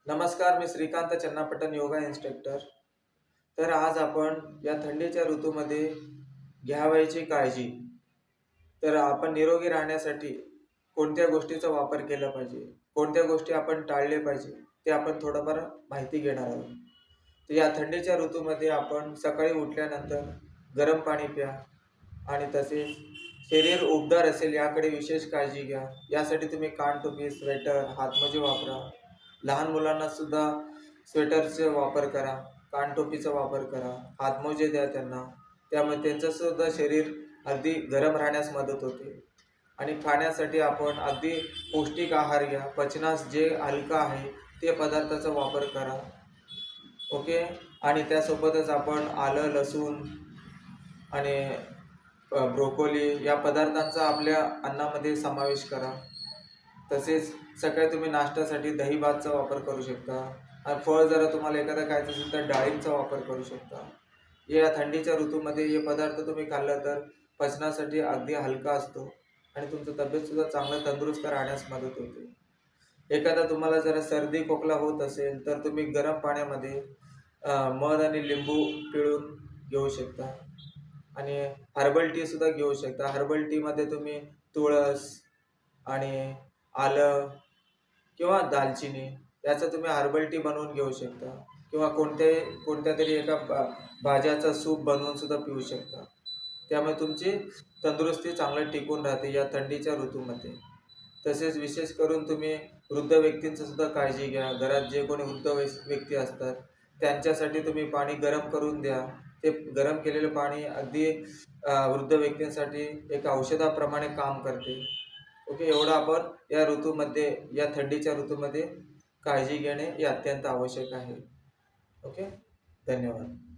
नमस्कार, मी श्रीकांत चन्नापटन योगा इन्स्ट्रक्टर. तर आज आपण या थंडीच्या ऋतूमध्ये घ्यावयाची काळजी. तर आपण निरोगी राहण्यासाठी कोणत्या गोष्टीचा वापर केला पाहिजे, कोणत्या गोष्टी आपण टाळले पाहिजे, ते आपण थोडंफार माहिती घेणार आहोत. तर या थंडीच्या ऋतूमध्ये आपण सकाळी उठल्यानंतर गरम पाणी प्या आणि तसेच शरीर उबदार असेल याकडे विशेष काळजी घ्या. यासाठी तुम्ही कानटोपी, स्वेटर, हातमोजे वापरा. लहान मुलांना सुद्धा स्वेटरचा वापर करा, कानटोपीचा वापर करा, हातमोजे द्या त्यांना. त्यामुळे त्यांचं सुद्धा शरीर अगदी गरम राहण्यास मदत होते. आणि खाण्यासाठी आपण अगदी पौष्टिक आहार घ्या. पचनास जे हलकं आहे ते पदार्थाचा वापर करा. ओके. आणि त्यासोबतच आपण आलं, लसूण आणि ब्रोकोली या पदार्थांचा आपल्या अन्नामध्ये समावेश करा. तसेच सकाळी तुम्ही नाश्त्यासाठी दही भातचा वापर करू शकता. आणि फळ जरा तुम्हाला एखादं खायचं असेल तर डाळिंबचा वापर करू शकता. या थंडीच्या ऋतूमध्ये हे पदार्थ तुम्ही खाल्लं तर पचनासाठी अगदी हलका असतो आणि तुमचं तब्येतसुद्धा चांगलं तंदुरुस्त राहण्यास मदत होते. एखादा तुम्हाला जरा सर्दी खोकला होत असेल तर तुम्ही गरम पाण्यामध्ये मध आणि लिंबू पिळून घेऊ शकता. आणि हर्बल टीसुद्धा घेऊ शकता. हर्बल टीमध्ये तुम्ही तुळस आणि आलं किंवा दालचिनी याचं तुम्ही हर्बल टी बनवून घेऊ शकता. किंवा कोणत्यातरी एका भाज्याचा सूप बनवून सुद्धा पिऊ शकता. त्यामुळे तुमची तंदुरुस्ती चांगली टिकून राहते या थंडीच्या ऋतूमध्ये. तसेच विशेष करून तुम्ही वृद्ध व्यक्तींची सुद्धा काळजी घ्या. घरात जे कोणी वृद्ध व्यक्ती असतात त्यांच्यासाठी तुम्ही पाणी गरम करून द्या. ते गरम केलेलं पाणी अगदी वृद्ध व्यक्तींसाठी एक औषधाप्रमाणे काम करते. ओके. एवढं आपण या ऋतूमध्ये, या थंडीच्या ऋतूमध्ये काळजी घेणे हे अत्यंत आवश्यक आहे. ओके. धन्यवाद.